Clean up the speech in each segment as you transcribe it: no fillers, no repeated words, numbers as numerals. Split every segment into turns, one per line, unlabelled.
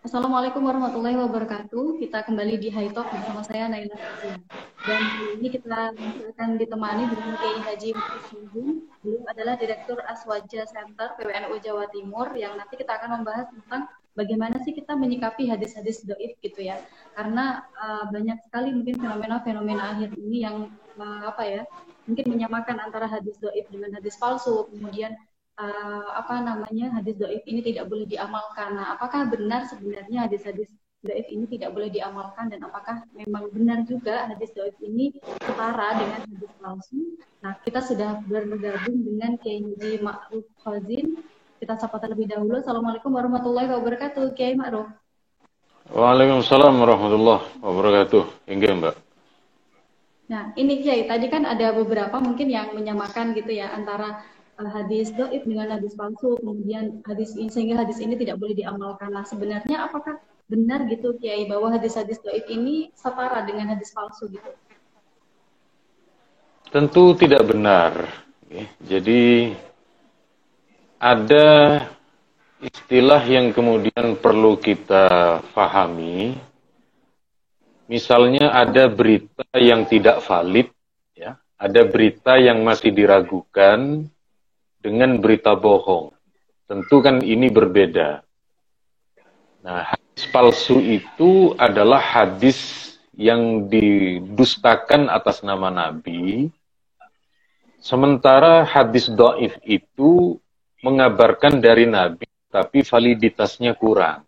Assalamualaikum warahmatullahi wabarakatuh. Kita kembali di High Talk bersama saya Naila Fauzia. Dan kali ini kita masih akan ditemani dengan Kiai Haji Mufid Hizin. Beliau adalah Direktur Aswaja Center PWNU Jawa Timur yang nanti kita akan membahas tentang bagaimana sih kita menyikapi hadis-hadis doif gitu ya. Karena banyak sekali mungkin fenomena-fenomena akhir ini yang mungkin menyamakan antara hadis doif dengan hadis palsu, kemudian hadis doif ini tidak boleh diamalkan. Nah, apakah benar sebenarnya hadis-hadis doif ini tidak boleh diamalkan dan apakah memang benar juga hadis doif ini setara dengan hadis palsu? Nah, kita sudah bergabung dengan Kiai Haji Ma'ruf Khazin. Kita sapa terlebih dahulu. Assalamualaikum warahmatullahi wabarakatuh, Kiai Ma'ruf.
Waalaikumsalam warahmatullahi wabarakatuh. Enggak, Mbak.
Nah, ini Kiai, tadi kan ada beberapa mungkin yang menyamakan gitu ya antara hadis doif dengan hadis palsu, kemudian sehingga hadis ini tidak boleh diamalkan. Nah, sebenarnya apakah benar gitu Kiai bahwa hadis-hadis doif ini setara dengan hadis palsu gitu?
Tentu tidak benar. Jadi ada istilah yang kemudian perlu kita pahami. Misalnya ada berita yang tidak valid, ya, ada berita yang masih diragukan dengan berita bohong. Tentu kan ini berbeda. Nah, hadis palsu itu adalah hadis yang didustakan atas nama Nabi. Sementara hadis dhaif itu mengabarkan dari Nabi, tapi validitasnya kurang.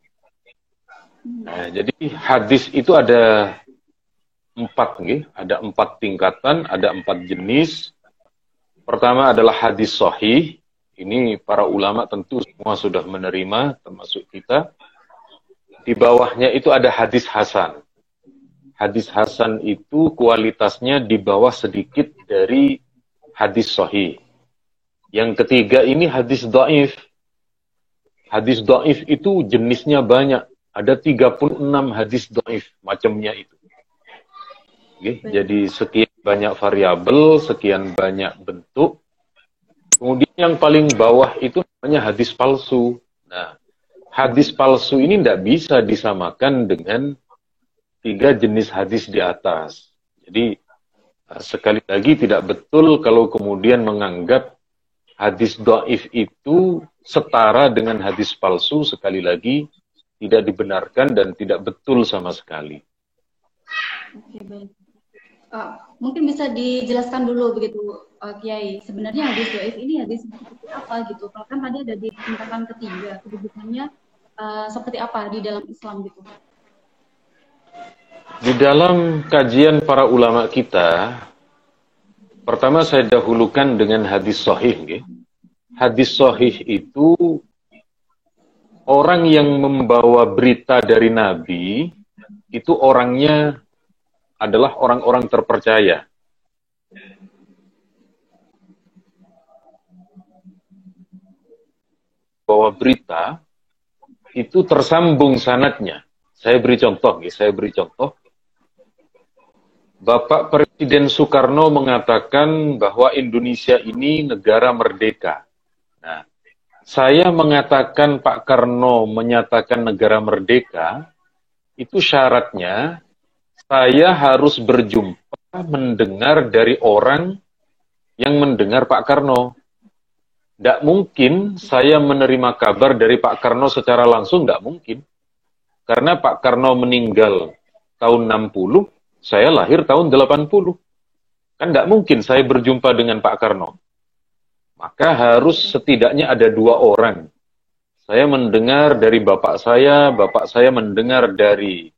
Nah, jadi hadis itu ada empat tingkatan, ada 4 jenis. Pertama adalah hadis sahih. Ini para ulama tentu semua sudah menerima, termasuk kita. Di bawahnya itu ada hadis hasan. Hadis hasan itu kualitasnya di bawah sedikit dari hadis sahih. Yang ketiga ini hadis dhaif. Hadis dhaif itu jenisnya banyak. Ada 36 hadis dhaif macamnya itu. Jadi sekian banyak variabel, sekian banyak bentuk. Kemudian yang paling bawah itu namanya hadis palsu. Nah, hadis palsu ini tidak bisa disamakan dengan 3 jenis hadis di atas. Jadi sekali lagi tidak betul kalau kemudian menganggap hadis dhaif itu setara dengan hadis palsu. Sekali lagi tidak dibenarkan dan tidak betul sama sekali.
Oke, baik. Mungkin bisa dijelaskan dulu begitu Kiai, sebenarnya hadis dhaif ini hadis seperti apa gitu? Kan tadi ada di tingkatan ketiga, kedudukannya seperti apa di dalam Islam gitu?
Di dalam kajian para ulama kita, pertama saya dahulukan dengan hadis sahih. Hadis sahih itu orang yang membawa berita dari Nabi, itu orangnya adalah orang-orang terpercaya. Bahwa berita itu tersambung sanadnya. Saya beri contoh. Bapak Presiden Soekarno mengatakan bahwa Indonesia ini negara merdeka. Nah, saya mengatakan Pak Karno menyatakan negara merdeka, itu syaratnya saya harus berjumpa mendengar dari orang yang mendengar Pak Karno. Tidak mungkin saya menerima kabar dari Pak Karno secara langsung, tidak mungkin. Karena Pak Karno meninggal tahun 60, saya lahir tahun 80. Kan tidak mungkin saya berjumpa dengan Pak Karno. Maka harus setidaknya ada 2 orang. Saya mendengar dari bapak saya mendengar dari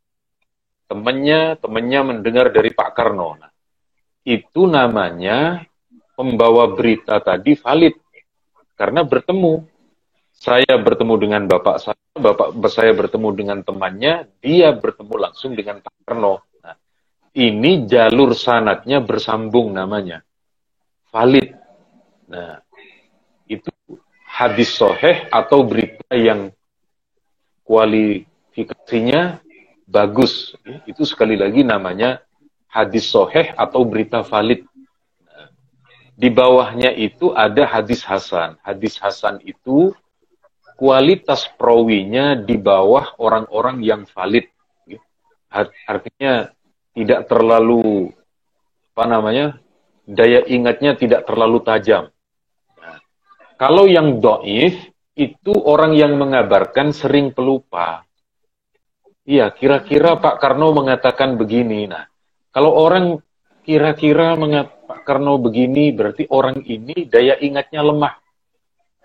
temannya mendengar dari Pak Karno. Nah, itu namanya pembawa berita tadi valid. Karena bertemu. Saya bertemu dengan bapak saya bertemu dengan temannya, dia bertemu langsung dengan Pak Karno. Nah, ini jalur sanadnya bersambung namanya. Valid. Nah, itu hadis sahih atau berita yang kualifikasinya bagus. Itu sekali lagi namanya hadis sahih atau berita valid. Nah, di bawahnya itu ada hadis hasan. Hadis hasan itu kualitas perawinya di bawah orang-orang yang valid. Artinya tidak terlalu, daya ingatnya tidak terlalu tajam. Nah, kalau yang dhaif, itu orang yang mengabarkan sering pelupa. Iya, kira-kira Pak Karno mengatakan begini. Nah, kalau orang kira-kira Pak Karno begini, berarti orang ini daya ingatnya lemah.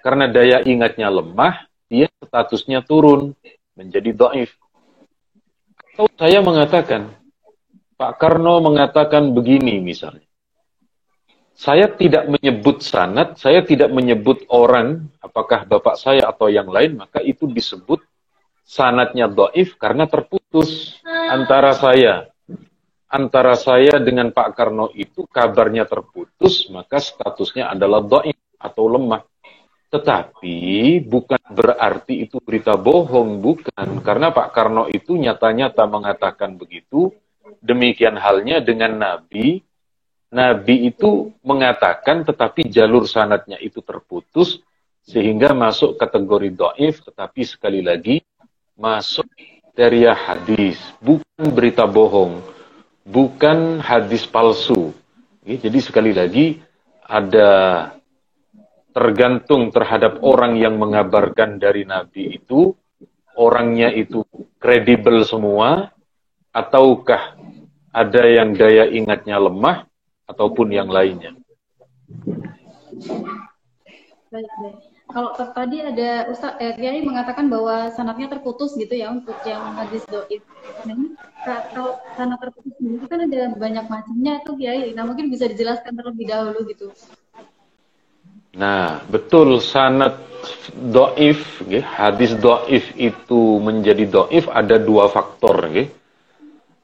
Karena daya ingatnya lemah, dia statusnya turun menjadi dhaif. Atau saya mengatakan, Pak Karno mengatakan begini misalnya. Saya tidak menyebut sanad, saya tidak menyebut orang, apakah bapak saya atau yang lain, maka itu disebut sanadnya dhaif karena terputus antara saya. Antara saya dengan Pak Karno itu kabarnya terputus, maka statusnya adalah dhaif atau lemah. Tetapi bukan berarti itu berita bohong, bukan. Karena Pak Karno itu nyata-nyata mengatakan begitu. Demikian halnya dengan Nabi. Nabi itu mengatakan tetapi jalur sanadnya itu terputus sehingga masuk kategori dhaif, tetapi sekali lagi masuk dari hadis, bukan berita bohong, bukan hadis palsu. Jadi sekali lagi ada tergantung terhadap orang yang mengabarkan dari Nabi itu, orangnya itu kredibel semua, ataukah ada yang daya ingatnya lemah, ataupun yang lainnya.
Baik. Kalau tadi ada Ustaz Kiai mengatakan bahwa sanadnya terputus gitu ya untuk yang hadis dhaif. Nah, kalau sanad terputus itu kan ada banyak macamnya tuh Kiai. Nah, mungkin bisa dijelaskan terlebih dahulu gitu.
Nah, betul, sanad dhaif, hadis dhaif itu menjadi dhaif ada dua faktor,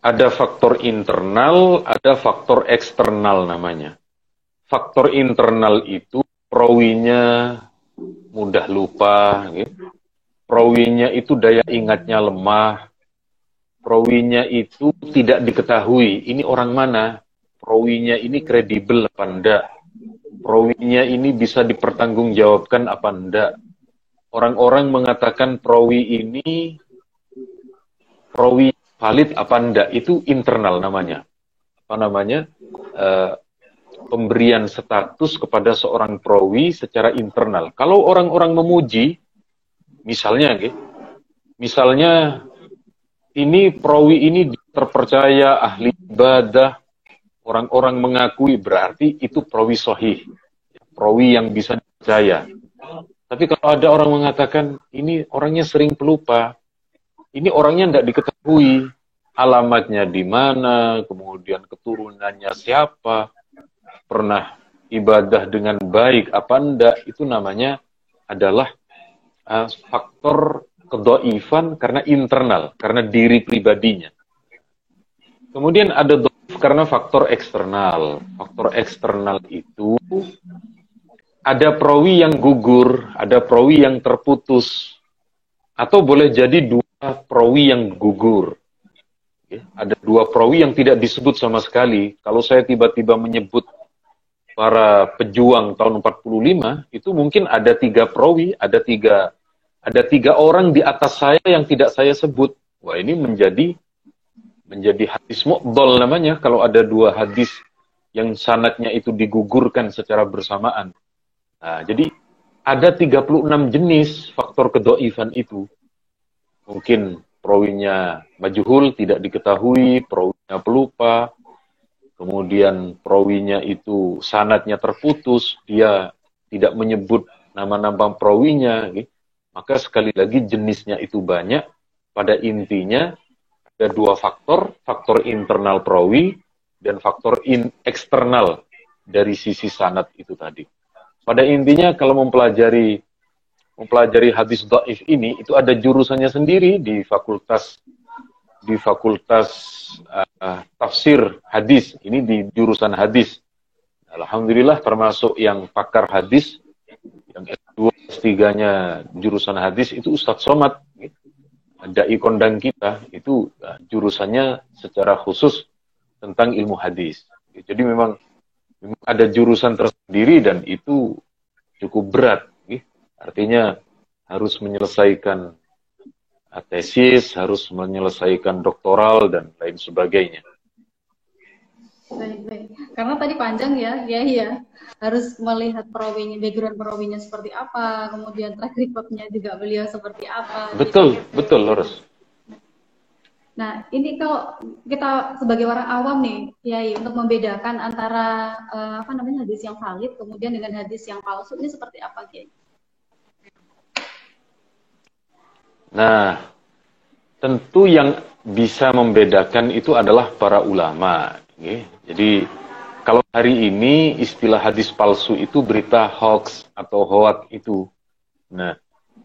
ada faktor internal, ada faktor eksternal namanya. Faktor internal itu perawinya mudah lupa, perawinya itu daya ingatnya lemah, perawinya itu tidak diketahui, ini orang mana, perawinya ini kredibel apa enggak, perawinya ini bisa dipertanggungjawabkan apa enggak. Orang-orang mengatakan perawi ini perawi valid apa enggak, itu internal namanya. Pemberian status kepada seorang perawi secara internal. Kalau orang-orang memuji, misalnya ini perawi ini terpercaya, ahli ibadah, orang-orang mengakui, berarti itu perawi sahih, perawi yang bisa dipercaya. Tapi kalau ada orang mengatakan, ini orangnya sering pelupa, ini orangnya tidak diketahui, alamatnya di mana, kemudian keturunannya siapa, pernah ibadah dengan baik apa enggak, itu namanya adalah faktor kedhaifan karena internal, karena diri pribadinya. Kemudian ada dhaif karena faktor eksternal. Faktor eksternal itu ada perawi yang gugur, ada perawi yang terputus, atau boleh jadi dua perawi yang gugur. Ada dua perawi yang tidak disebut sama sekali. Kalau saya tiba-tiba menyebut para pejuang tahun 45, itu mungkin ada tiga perawi, ada tiga orang di atas saya yang tidak saya sebut. Wah, ini menjadi hadis mu'dhal namanya, kalau ada dua hadis yang sanadnya itu digugurkan secara bersamaan. Nah, jadi ada 36 jenis faktor kedhaifan itu. Mungkin perawinya majhul, tidak diketahui, perawinya pelupa, kemudian perawinya itu sanadnya terputus, dia tidak menyebut nama-nama perawinya, maka sekali lagi jenisnya itu banyak. Pada intinya ada dua faktor, faktor internal perawi dan faktor eksternal dari sisi sanad itu tadi. Pada intinya kalau mempelajari hadis dhaif ini, itu ada jurusannya sendiri di fakultas tafsir hadis, ini di jurusan hadis. Alhamdulillah termasuk yang pakar hadis, yang S2, S3-nya jurusan hadis itu Ustadz Somad, dai kondang kita, itu jurusannya secara khusus tentang ilmu hadis. Jadi memang ada jurusan tersendiri dan itu cukup berat. Artinya harus menyelesaikan tesis, harus menyelesaikan doktoral, dan lain sebagainya.
Baik. Karena tadi panjang ya, ya. Harus melihat perawinya, background perawinya seperti apa, kemudian track record-nya juga beliau seperti apa.
Betul, Lores.
Nah, ini kalau kita sebagai orang awam nih, Kiai, untuk membedakan antara hadis yang valid kemudian dengan hadis yang palsu ini seperti apa, Kiai?
Nah, tentu yang bisa membedakan itu adalah para ulama. Jadi kalau hari ini istilah hadis palsu itu berita hoax atau hoak itu. Nah,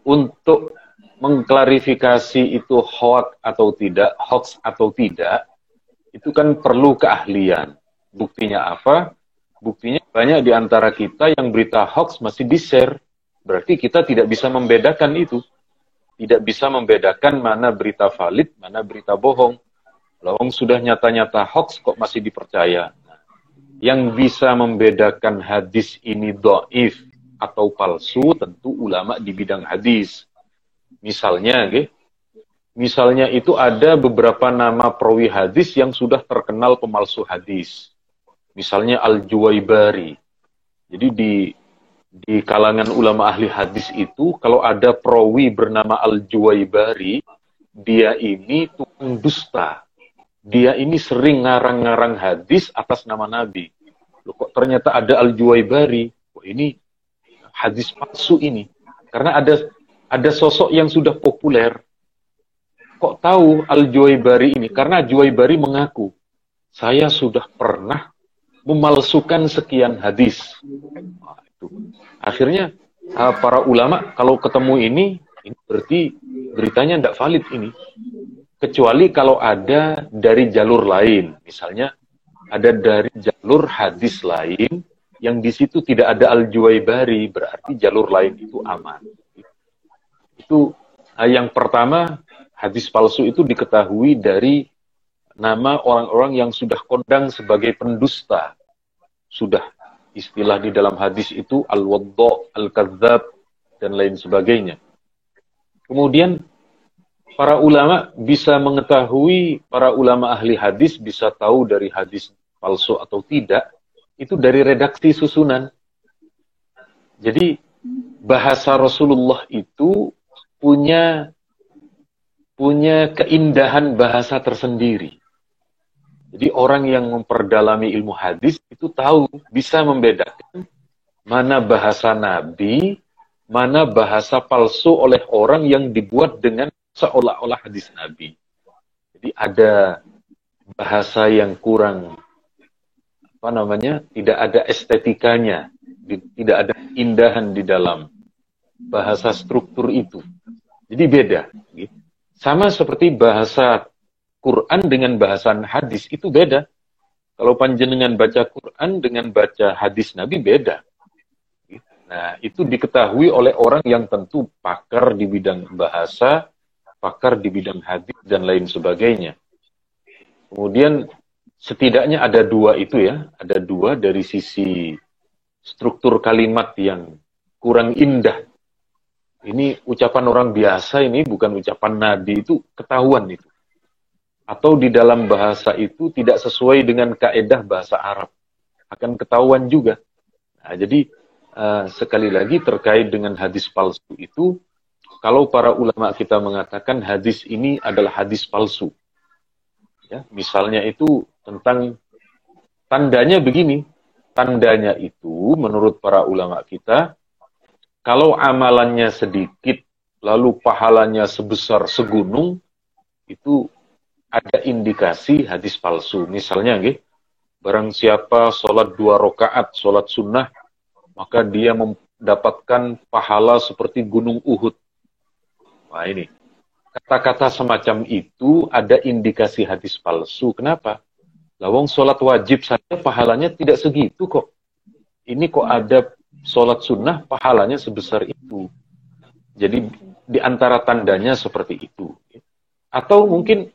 untuk mengklarifikasi itu hoax atau tidak, itu kan perlu keahlian. Buktinya apa? Buktinya banyak di antara kita yang berita hoax masih di-share. Berarti kita tidak bisa membedakan itu. Tidak bisa membedakan mana berita valid, mana berita bohong. Lawang sudah nyata-nyata hoax kok masih dipercaya. Yang bisa membedakan hadis ini dhaif atau palsu tentu ulama di bidang hadis. Misalnya itu ada beberapa nama perawi hadis yang sudah terkenal pemalsu hadis. Misalnya Al-Juwaybari. Jadi di kalangan ulama ahli hadis itu kalau ada perawi bernama Al-Juwaybari, dia ini tukang dusta. Dia ini sering ngarang-ngarang hadis atas nama Nabi. Loh, kok ternyata ada Al-Juwaybari? Wah, ini hadis palsu ini. Karena ada sosok yang sudah populer. Kok tahu Al-Juwaybari ini? Karena Juwaybari mengaku, saya sudah pernah memalsukan sekian hadis. Nah, itu. Akhirnya para ulama kalau ketemu ini berarti beritanya tidak valid ini. Kecuali kalau ada dari jalur lain, misalnya ada dari jalur hadis lain yang di situ tidak ada Al-Juwaybari, berarti jalur lain itu aman. Itu yang pertama, hadis palsu itu diketahui dari nama orang-orang yang sudah kondang sebagai pendusta. Sudah istilah di dalam hadis itu al-wadda, al-kadzab, dan lain sebagainya. Kemudian para ulama bisa mengetahui, para ulama ahli hadis bisa tahu dari hadis palsu atau tidak, itu dari redaksi susunan. Jadi bahasa Rasulullah itu punya keindahan bahasa tersendiri. Jadi orang yang memperdalami ilmu hadis itu tahu, bisa membedakan mana bahasa Nabi, mana bahasa palsu oleh orang yang dibuat dengan seolah-olah hadis Nabi. Jadi ada bahasa yang kurang, tidak ada estetikanya, tidak ada indahan di dalam bahasa struktur itu. Jadi beda. Sama seperti bahasa Quran dengan bahasa hadis itu beda. Kalau panjenengan baca Quran dengan baca hadis Nabi beda. Nah, itu diketahui oleh orang yang tentu pakar di bidang bahasa, pakar di bidang hadis, dan lain sebagainya. Kemudian setidaknya ada dua itu ya, ada dua dari sisi struktur kalimat yang kurang indah. Ini ucapan orang biasa, ini bukan ucapan Nabi, itu ketahuan itu. Atau di dalam bahasa itu tidak sesuai dengan kaedah bahasa Arab. Akan ketahuan juga. Nah, jadi sekali lagi terkait dengan hadis palsu itu, kalau para ulama kita mengatakan hadis ini adalah hadis palsu. Ya, misalnya itu tentang tandanya begini. Tandanya itu menurut para ulama kita, kalau amalannya sedikit, lalu pahalanya sebesar segunung, itu ada indikasi hadis palsu. Misalnya, barang siapa sholat 2 rakaat, sholat sunnah, maka dia mendapatkan pahala seperti gunung Uhud. Nah ini, kata-kata semacam itu ada indikasi hadis palsu. Kenapa? Lawang sholat wajib saja pahalanya tidak segitu kok. Ini kok ada sholat sunnah pahalanya sebesar itu. Jadi di antara tandanya seperti itu. Atau mungkin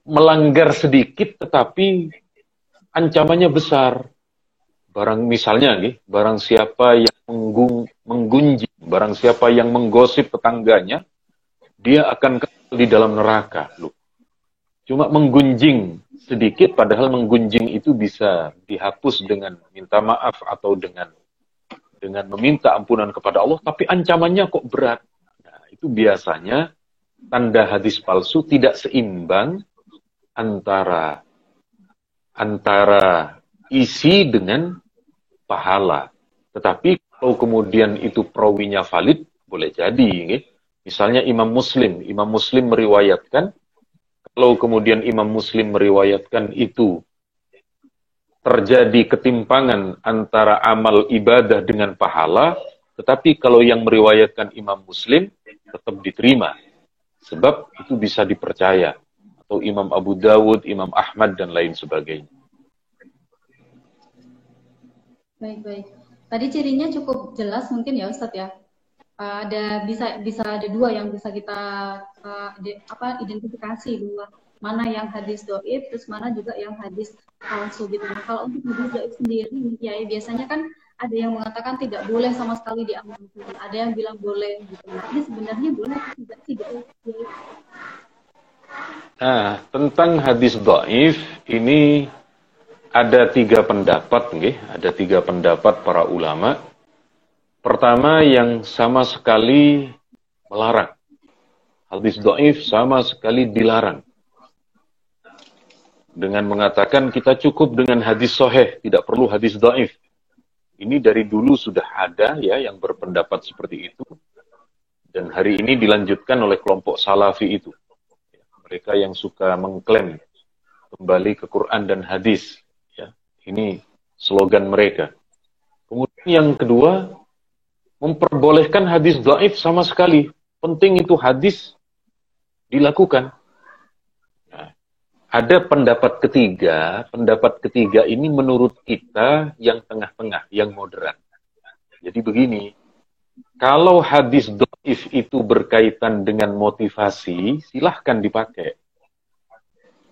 melanggar sedikit tetapi ancamannya besar. barang misalnya barang siapa yang menggunjing, barang siapa yang menggosip tetangganya, dia akan kekal di dalam neraka. Loh. Cuma menggunjing sedikit, padahal menggunjing itu bisa dihapus dengan minta maaf atau dengan meminta ampunan kepada Allah, tapi ancamannya kok berat. Nah, itu biasanya tanda hadis palsu tidak seimbang antara isi dengan pahala. Tetapi kalau kemudian itu perawinya valid, boleh jadi. Misalnya Imam Muslim meriwayatkan, kalau kemudian Imam Muslim meriwayatkan itu terjadi ketimpangan antara amal ibadah dengan pahala, tetapi kalau yang meriwayatkan Imam Muslim tetap diterima. Sebab itu bisa dipercaya. Atau Imam Abu Dawud, Imam Ahmad, dan lain sebagainya.
Baik. Tadi cirinya cukup jelas mungkin ya Ustadz ya. Bisa ada dua yang bisa kita identifikasi dua, mana yang hadis doib, terus mana juga yang hadis palsu gitu. Nah, kalau untuk hadis doib sendiri, ya biasanya kan ada yang mengatakan tidak boleh sama sekali diamalkan, ada yang bilang boleh gitu. Nah, ini sebenarnya boleh atau tidak sih doib?
Nah, tentang hadis doib ini ada 3 pendapat, ada 3 pendapat para ulama. Pertama, yang sama sekali melarang. Hadis doif sama sekali dilarang. Dengan mengatakan kita cukup dengan hadis sahih, tidak perlu hadis doif. Ini dari dulu sudah ada ya yang berpendapat seperti itu. Dan hari ini dilanjutkan oleh kelompok salafi itu. Mereka yang suka mengklaim kembali ke Quran dan hadis. Ya, ini slogan mereka. Kemudian yang kedua, memperbolehkan hadis dhaif sama sekali. Penting itu hadis dilakukan. Nah, ada pendapat ketiga ini menurut kita yang tengah-tengah, yang moderat. Jadi begini, kalau hadis dhaif itu berkaitan dengan motivasi, silahkan dipakai.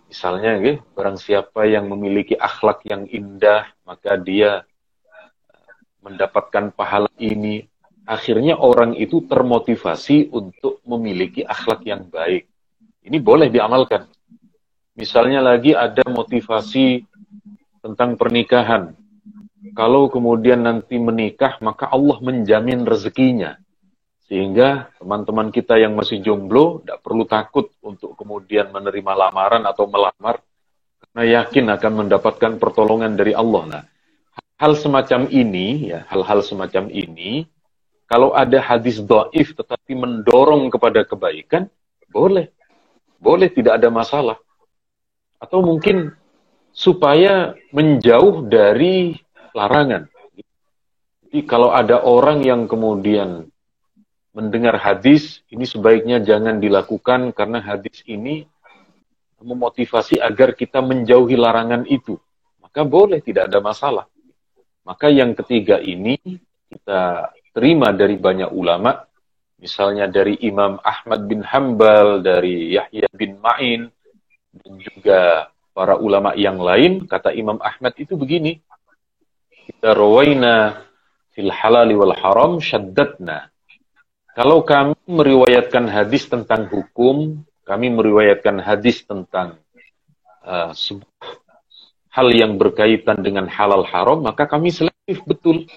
Misalnya, barang siapa yang memiliki akhlak yang indah, maka dia mendapatkan pahala ini. Akhirnya orang itu termotivasi untuk memiliki akhlak yang baik. Ini boleh diamalkan. Misalnya lagi ada motivasi tentang pernikahan. Kalau kemudian nanti menikah, maka Allah menjamin rezekinya. Sehingga teman-teman kita yang masih jomblo tidak perlu takut untuk kemudian menerima lamaran atau melamar. Karena yakin akan mendapatkan pertolongan dari Allah. Nah, hal semacam ini, hal-hal semacam ini, kalau ada hadis dhaif tetapi mendorong kepada kebaikan, boleh. Boleh, tidak ada masalah. Atau mungkin supaya menjauh dari larangan. Jadi kalau ada orang yang kemudian mendengar hadis, ini sebaiknya jangan dilakukan karena hadis ini memotivasi agar kita menjauhi larangan itu. Maka boleh, tidak ada masalah. Maka yang ketiga ini kita terima dari banyak ulama, misalnya dari Imam Ahmad bin Hanbal, dari Yahya bin Ma'in, dan juga para ulama yang lain. Kata Imam Ahmad itu begini, kita rawaina fil halali wal haram syaddatna. Kalau kami meriwayatkan hadis tentang hukum, kami meriwayatkan hadis tentang sebuah hal yang berkaitan dengan halal haram, maka kami selektif betul.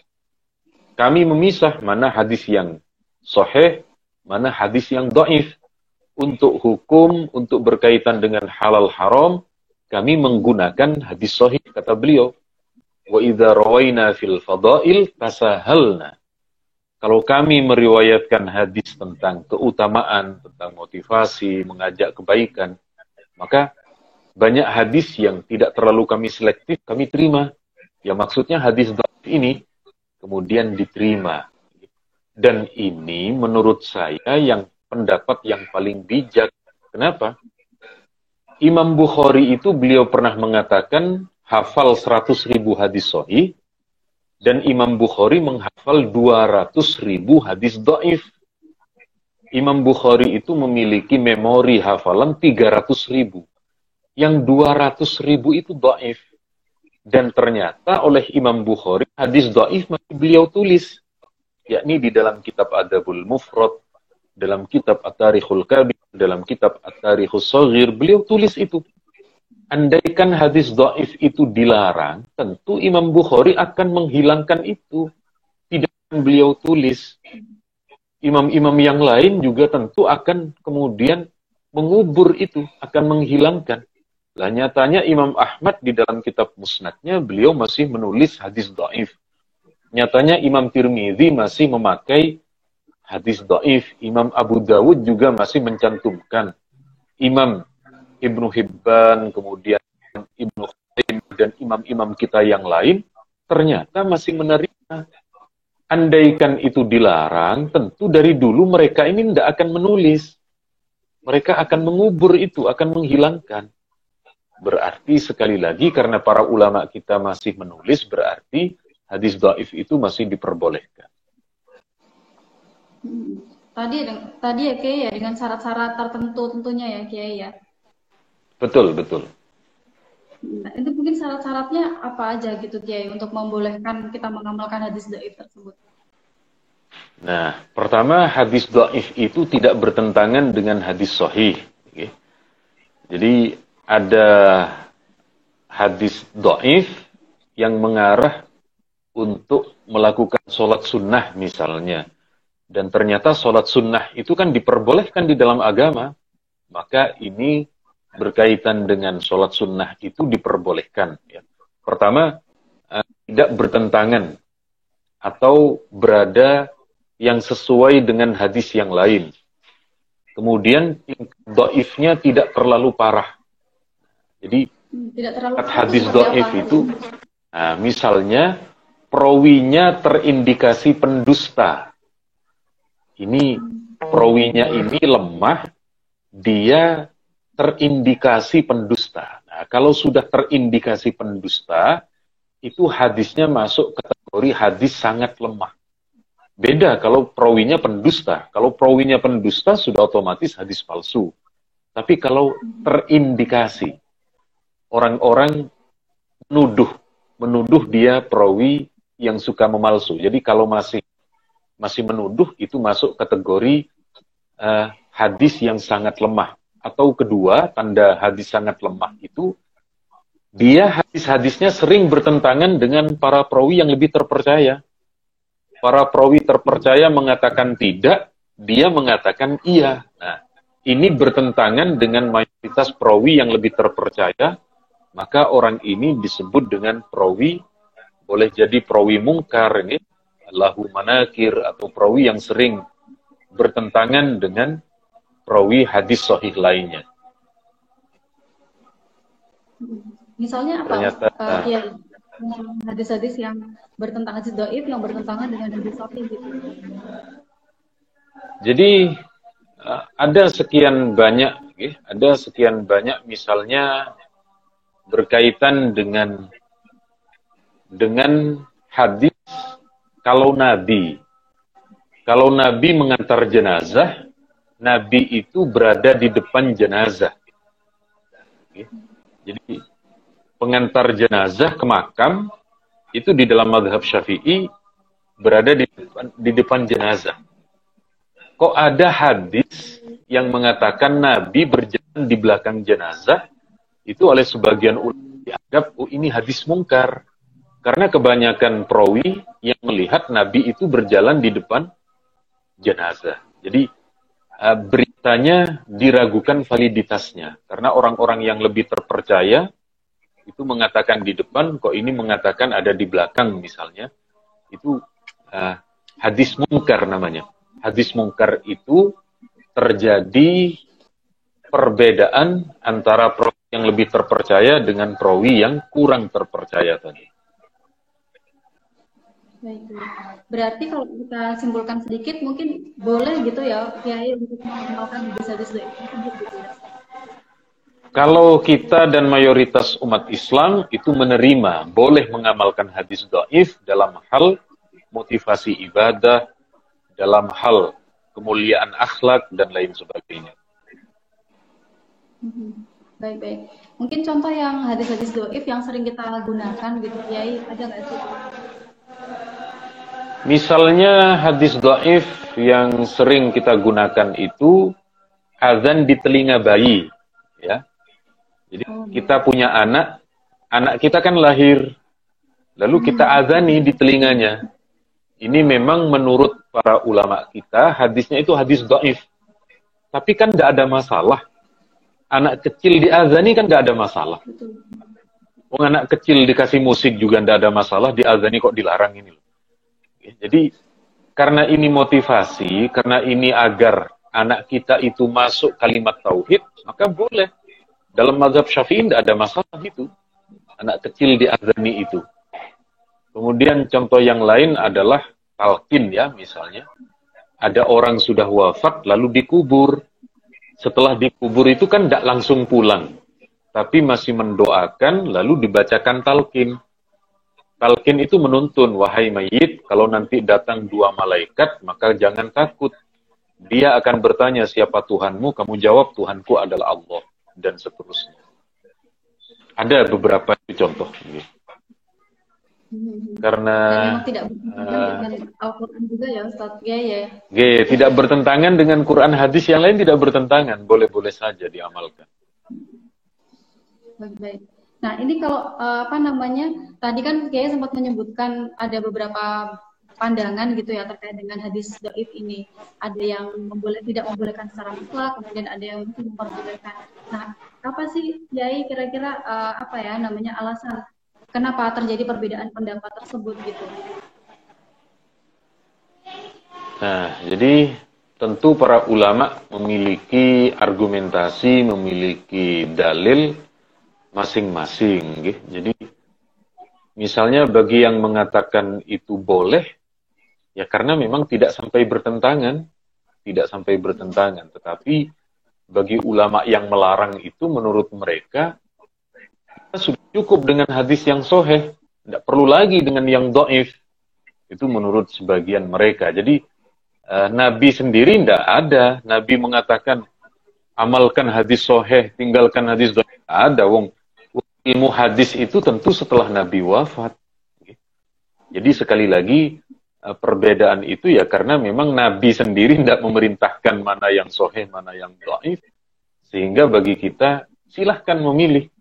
Kami memisah mana hadis yang sahih, mana hadis yang dhaif. Untuk hukum, untuk berkaitan dengan halal haram, kami menggunakan hadis sahih, kata beliau. Wa idza rawaina fil fadail tasahalna. Kalau kami meriwayatkan hadis tentang keutamaan, tentang motivasi, mengajak kebaikan, maka banyak hadis yang tidak terlalu kami selektif, kami terima. Ya maksudnya hadis dhaif ini kemudian diterima. Dan ini menurut saya yang pendapat yang paling bijak. Kenapa? Imam Bukhari itu beliau pernah mengatakan hafal 100.000 hadis sahih, dan Imam Bukhari menghafal 200.000 hadis dhaif. Imam Bukhari itu memiliki memori hafalan 300.000. Yang 200.000 itu dhaif. Dan ternyata oleh Imam Bukhari hadis dhaif masih beliau tulis, yakni di dalam kitab Adabul Mufrad, dalam kitab At-Tarikhul Kabir, dalam kitab At-Tarikhus Shaghir, beliau tulis itu. Andaikan hadis dhaif itu dilarang, tentu Imam Bukhari akan menghilangkan itu. Tidak akan beliau tulis. Imam-imam yang lain juga tentu akan kemudian mengubur itu, akan menghilangkan. Lah nyatanya Imam Ahmad di dalam kitab Musnadnya, beliau masih menulis hadis dhaif. Nyatanya Imam Tirmidzi masih memakai hadis dhaif. Imam Abu Dawud juga masih mencantumkan. Imam Ibnu Hibban, kemudian Ibnu Khaim, dan imam-imam kita yang lain, ternyata masih menerima. Andaikan itu dilarang, tentu dari dulu mereka ini tidak akan menulis. Mereka akan mengubur itu, akan menghilangkan. Berarti sekali lagi, karena para ulama kita masih menulis, berarti hadis dhaif itu masih diperbolehkan.
Tadi ya Kiai ya, dengan syarat-syarat tertentu tentunya ya Kiai ya.
Betul, betul.
Nah, itu mungkin syarat-syaratnya apa aja gitu Kiai untuk membolehkan kita mengamalkan hadis dhaif tersebut?
Nah, pertama hadis dhaif itu tidak bertentangan dengan hadis sahih. Okay. Jadi ada hadis dhaif yang mengarah untuk melakukan sholat sunnah misalnya. Dan ternyata sholat sunnah itu kan diperbolehkan di dalam agama. Maka ini berkaitan dengan sholat sunnah itu diperbolehkan. Ya. Pertama, tidak bertentangan atau berada yang sesuai dengan hadis yang lain. Kemudian dhaifnya tidak terlalu parah. Jadi
tidak terlalu
hadis dhaif itu, nah, misalnya perawinya terindikasi pendusta. Ini perawinya ini lemah, dia terindikasi pendusta. Nah, kalau sudah terindikasi pendusta, itu hadisnya masuk kategori hadis sangat lemah. Beda kalau perawinya pendusta. Kalau perawinya pendusta sudah otomatis hadis palsu. Tapi kalau terindikasi, orang-orang menuduh dia perawi yang suka memalsu. Jadi kalau masih menuduh, itu masuk kategori hadis yang sangat lemah. Atau kedua, tanda hadis sangat lemah itu, dia hadis-hadisnya sering bertentangan dengan para perawi yang lebih terpercaya. Para perawi terpercaya mengatakan tidak, dia mengatakan iya. Nah, ini bertentangan dengan mayoritas perawi yang lebih terpercaya, maka orang ini disebut dengan perawi, boleh jadi perawi mungkar, ini lahu manakir, atau perawi yang sering bertentangan dengan perawi hadis sahih lainnya.
Misalnya apa?
Ternyata,
ya, hadis-hadis yang bertentangan, hadis dhaif yang bertentangan dengan hadis sahih gitu.
Jadi ada sekian banyak misalnya berkaitan dengan hadis kalau Nabi mengantar jenazah, Nabi itu berada di depan jenazah. Jadi pengantar jenazah ke makam itu di dalam mazhab Syafi'i berada di depan jenazah. Kok ada hadis yang mengatakan Nabi berjalan di belakang jenazah? Itu oleh sebagian ulama dianggap ini hadis mungkar. Karena kebanyakan perawi yang melihat Nabi itu berjalan di depan jenazah. Jadi beritanya diragukan validitasnya. Karena orang-orang yang lebih terpercaya itu mengatakan di depan, kok ini mengatakan ada di belakang misalnya. Itu hadis mungkar namanya. Hadis mungkar itu terjadi perbedaan antara perawi yang lebih terpercaya dengan perawi yang kurang terpercaya tadi.
Baik. Berarti kalau kita simpulkan sedikit, mungkin boleh gitu ya, Kiai, untuk mengamalkan hadis-hadis dhaif tersebut gitu ya.
Kalau kita dan mayoritas umat Islam itu menerima, boleh mengamalkan hadis dhaif dalam hal motivasi ibadah, dalam hal kemuliaan akhlak, dan lain sebagainya.
Baik-baik. Mungkin contoh yang hadis-hadis doif yang sering kita gunakan gitu, Kiai, ada nggak sih?
Misalnya hadis dhaif yang sering kita gunakan itu azan di telinga bayi, ya. Jadi
Oh,
kita punya anak, anak kita kan lahir, lalu kita azani di telinganya. Ini memang menurut para ulama kita hadisnya itu hadis dhaif. Tapi kan nggak ada masalah. Anak kecil diazani kan nggak ada masalah.
betul.
Wong anak kecil dikasih musik juga nggak ada masalah, diazani kok dilarang ini loh. Jadi karena ini motivasi, karena ini agar anak kita itu masuk kalimat tauhid, maka boleh. Dalam mazhab Syafi'i tidak ada masalah itu. Anak kecil diazani itu. Kemudian contoh yang lain adalah talqin ya, misalnya. Ada orang sudah wafat lalu dikubur. Setelah dikubur itu kan tidak langsung pulang. Tapi masih mendoakan lalu dibacakan talqin. Talqin itu menuntun, wahai mayit, kalau nanti datang dua malaikat, maka jangan takut. Dia akan bertanya, siapa Tuhanmu? Kamu jawab, Tuhanku adalah Allah. Dan seterusnya. Ada beberapa contoh. Karena
Dan memang tidak bertentangan dengan Al-Quran juga ya, Ustaz. Ya.
tidak bertentangan dengan Quran hadis yang lain, tidak bertentangan. Boleh-boleh saja diamalkan.
Baik-baik. Nah, ini kalau apa namanya, tadi kan Kiai sempat menyebutkan ada beberapa pandangan gitu ya terkait dengan hadis dhaif ini. Ada yang tidak membolehkan secara mutlak, kemudian ada yang memperbolehkan. Nah, apa sih Kiai kira-kira apa ya namanya alasan kenapa terjadi perbedaan pendapat tersebut gitu?
Nah, jadi tentu para ulama memiliki argumentasi, memiliki dalil masing-masing. Jadi, misalnya bagi yang mengatakan itu boleh, ya karena memang tidak sampai bertentangan. Tetapi bagi ulama yang melarang itu menurut mereka, sudah cukup dengan hadis yang sahih, tidak perlu lagi dengan yang dhaif. Itu menurut sebagian mereka. Jadi, Nabi sendiri tidak ada. Nabi mengatakan, amalkan hadis sahih, tinggalkan hadis dhaif. Ada, wong. Ilmu hadis itu tentu setelah Nabi wafat. Jadi sekali lagi perbedaan itu ya karena memang Nabi sendiri tidak memerintahkan mana yang sahih, mana yang dhaif. Sehingga bagi kita silahkan memilih.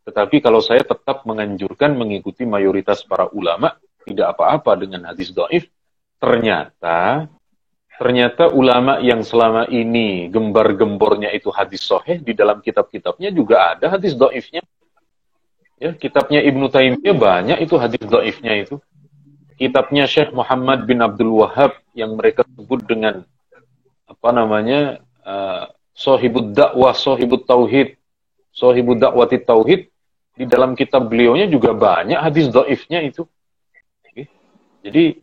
Tetapi kalau saya tetap menganjurkan mengikuti mayoritas para ulama, tidak apa-apa dengan hadis dhaif. Ternyata ulama yang selama ini gembar-gembornya itu hadis sahih, di dalam kitab-kitabnya juga ada hadis dhaifnya. Ya, kitabnya Ibnu Taimiyah banyak itu hadis dhaifnya itu. Kitabnya Syekh Muhammad bin Abdul Wahhab yang mereka sebut dengan apa namanya? Shahibud Da'wah, Shahibut Tauhid, Shahibud Da'wati Tauhid, di dalam kitab beliaunya juga banyak hadis dhaifnya itu. Oke. Jadi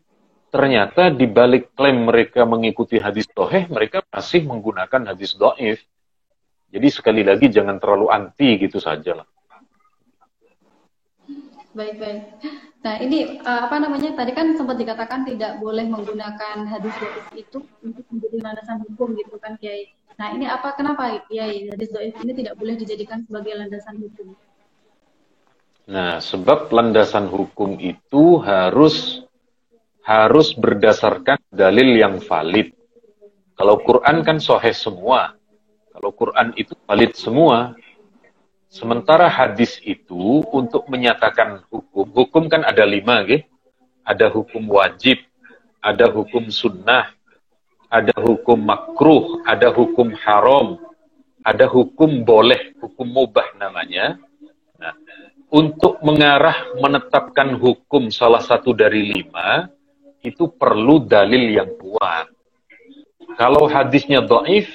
ternyata di balik klaim mereka mengikuti hadis sahih, mereka masih menggunakan hadis dhaif. Jadi sekali lagi jangan terlalu anti gitu saja lah.
Baik. Nah, ini apa namanya? Tadi kan sempat dikatakan tidak boleh menggunakan hadis dhaif itu untuk menjadi landasan hukum gitu kan, Kiai. Nah, ini kenapa Kiai hadis dhaif ini tidak boleh dijadikan sebagai landasan hukum?
Nah, sebab landasan hukum itu harus berdasarkan dalil yang valid. Kalau Quran kan sahih semua. Kalau Quran itu valid semua. Sementara hadis itu untuk menyatakan hukum kan ada 5, gitu. Ada hukum wajib, ada hukum sunnah, ada hukum makruh, ada hukum haram, ada hukum boleh, hukum mubah namanya. Nah, untuk menetapkan hukum salah satu dari 5, itu perlu dalil yang kuat. Kalau hadisnya dhaif,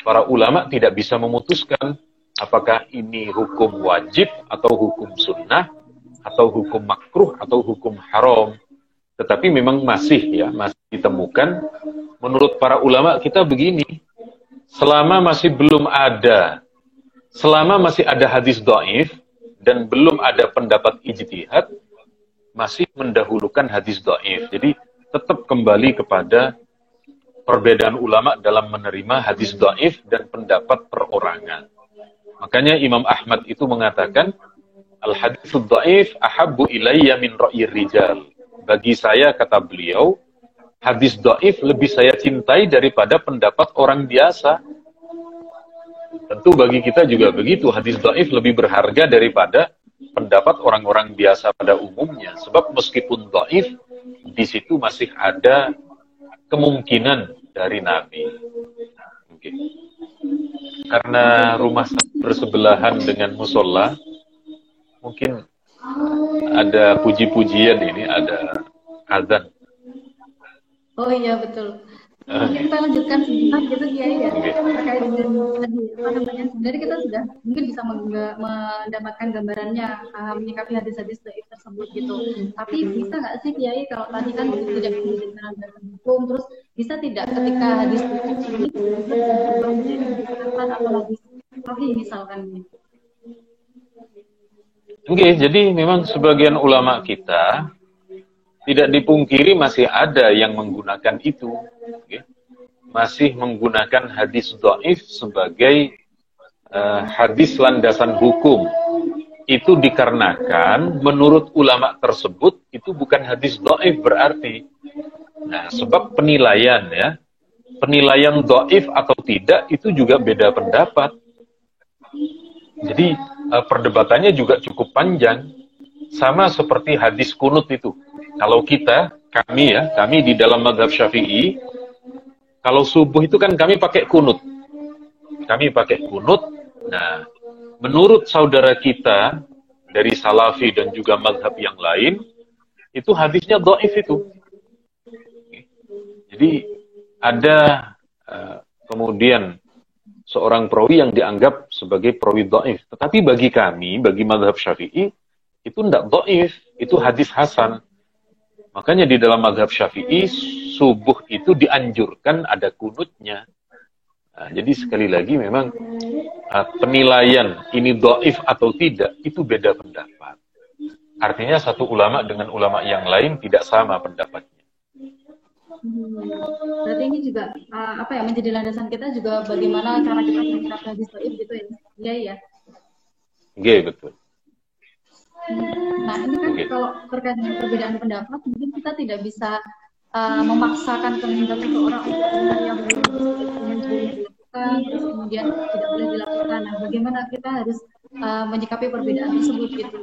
para ulama tidak bisa memutuskan apakah ini hukum wajib, atau hukum sunnah, atau hukum makruh, atau hukum haram. Tetapi memang masih ditemukan. Menurut para ulama kita begini, selama masih ada hadis dhaif, dan belum ada pendapat ijtihad, masih mendahulukan hadis dhaif. Jadi tetap kembali kepada perbedaan ulama dalam menerima hadis dhaif dan pendapat perorangan. Makanya Imam Ahmad itu mengatakan, al-haditsu dhaif ahabbu ilayya min ra'yir rijal. Bagi saya, kata beliau, hadis dhaif lebih saya cintai daripada pendapat orang biasa. Tentu bagi kita juga begitu, hadis dhaif lebih berharga daripada pendapat orang-orang biasa pada umumnya. Sebab meskipun dhaif, di situ masih ada kemungkinan dari Nabi. Okay. Karena rumah bersebelahan dengan musola, mungkin ada puji-pujian ini, ada azan.
Oh iya, betul. Mungkin kita lanjutkan sebentar gitu Kiai ya, terkait dengan tadi apa namanya. Sebenarnya kita sudah mungkin bisa mendapatkan gambarannya menyikapi hadis-hadis dhaif tersebut gitu. Tapi bisa nggak sih Kiai, kalau tadi kan tidak menjadikan alasan hukum, terus bisa tidak ketika hadis dhaif ini berubah menjadi hadis hasan atau hadis sahih misalkan gitu?
Oke, jadi memang sebagian ulama kita tidak dipungkiri masih ada yang menggunakan itu. Okay. Masih menggunakan hadis dhaif sebagai hadis landasan hukum. Itu dikarenakan menurut ulama tersebut itu bukan hadis dhaif berarti. Nah, sebab penilaian ya, penilaian dhaif atau tidak itu juga beda pendapat. Jadi perdebatannya juga cukup panjang. Sama seperti hadis kunut itu. Kalau kami di dalam mazhab Syafi'i, kalau subuh itu kan kami pakai kunut. Kami pakai kunut. Nah, menurut saudara kita dari Salafi dan juga mazhab yang lain, itu hadisnya dhaif itu. Jadi ada kemudian seorang perawi yang dianggap sebagai perawi dhaif. Tetapi bagi kami, bagi mazhab Syafi'i, itu tidak dhaif, itu hadis hasan. Makanya di dalam mazhab Syafi'i, subuh itu dianjurkan ada kunutnya. Nah, jadi sekali lagi memang penilaian ini dhaif atau tidak, itu beda pendapat. Artinya satu ulama dengan ulama yang lain tidak sama pendapatnya.
Berarti ini juga menjadi landasan kita juga bagaimana cara kita menyikapi hadis dhaif gitu ya. Iya ya.
Oke, betul.
Nah, ini kan kalau terkait dengan perbedaan pendapat, mungkin kita tidak bisa memaksakan kehendak seseorang untuk yang dilakukan, terus kemudian tidak boleh dilakukan. Nah, bagaimana kita harus menyikapi perbedaan tersebut gitu?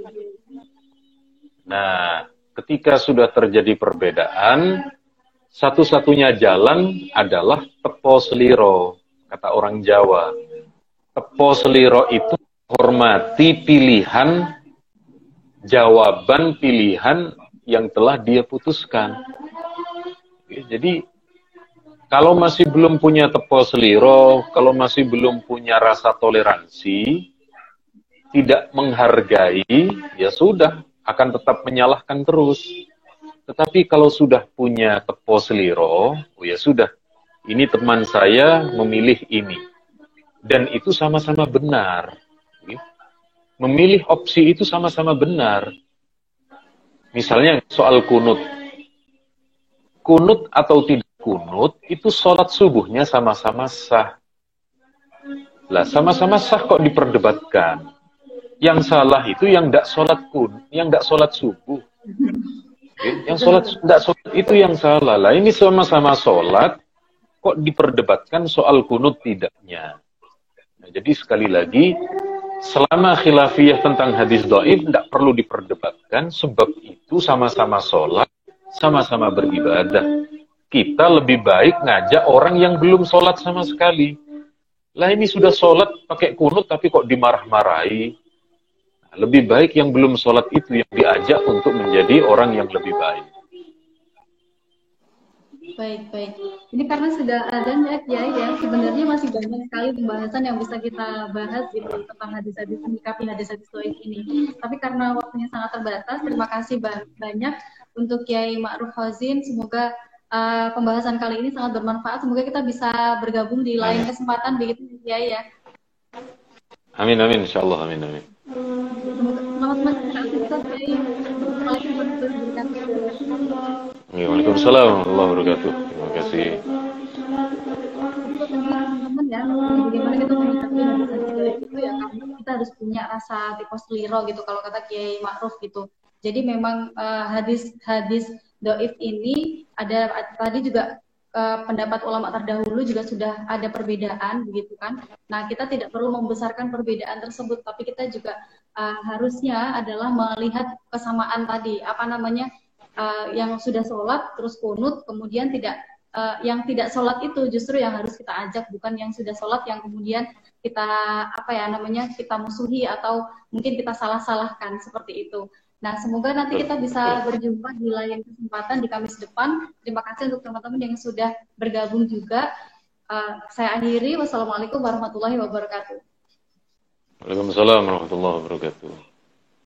Nah, ketika sudah terjadi perbedaan, satu-satunya jalan adalah tepo seliro, kata orang Jawa. Tepo seliro itu hormati pilihan, jawaban pilihan yang telah dia putuskan. Jadi, kalau masih belum punya tepo seliro, kalau masih belum punya rasa toleransi, tidak menghargai, ya sudah, akan tetap menyalahkan terus. Tetapi kalau sudah punya tepo seliro, ya sudah, ini teman saya memilih ini. Dan itu sama-sama benar. Memilih opsi itu sama-sama benar. Misalnya soal kunut. Kunut atau tidak kunut, itu sholat subuhnya sama-sama sah. Lah, sama-sama sah kok diperdebatkan. Yang salah itu yang tidak sholat yang tidak sholat subuh. Yang tidak sholat itu yang salah. Lah, ini sama-sama sholat, kok diperdebatkan soal kunut tidaknya. Nah, jadi sekali lagi, selama khilafiyah tentang hadis dhaif tidak perlu diperdebatkan, sebab itu sama-sama sholat, sama-sama beribadah. Kita lebih baik ngajak orang yang belum sholat sama sekali. Lah, ini sudah sholat pakai kunut tapi kok dimarah-marahi. Nah, lebih baik yang belum sholat itu yang diajak untuk menjadi orang yang lebih baik.
Baik. Ini karena sudah adanya Kiai ya, sebenarnya masih banyak sekali pembahasan yang bisa kita bahas gitu tentang hadis-hadis, menyikapi hadis-hadis dhaif ini. Tapi karena waktunya sangat terbatas, terima kasih banyak untuk Kiai Ma'ruf Hozin. Semoga pembahasan kali ini sangat bermanfaat. Semoga kita bisa bergabung di lain kesempatan begitu Kiai ya. Amin, insyaallah, amin. Selamat malam Kiai.
Waalaikumsalam warahmatullahi wabarakatuh. Terima kasih.
Teman-teman ya, bagaimana kita menyikapi hadis-hadis itu ya, kami kita harus punya rasa tipos liro gitu kalau kata Kiai Ma'ruf gitu. Jadi memang hadis doif ini ada tadi juga pendapat ulama terdahulu juga sudah ada perbedaan begitu kan. Nah, kita tidak perlu membesarkan perbedaan tersebut, tapi kita juga harusnya adalah melihat kesamaan tadi, apa namanya, yang sudah sholat terus kunut, kemudian yang tidak sholat itu justru yang harus kita ajak, bukan yang sudah sholat yang kemudian kita kita musuhi atau mungkin kita salah-salahkan seperti itu. Nah, semoga nanti kita bisa berjumpa di lain kesempatan di Kamis depan. Terima kasih untuk teman-teman yang sudah bergabung juga. Saya akhiri. Wassalamualaikum warahmatullahi wabarakatuh.
Waalaikumsalam warahmatullahi wabarakatuh.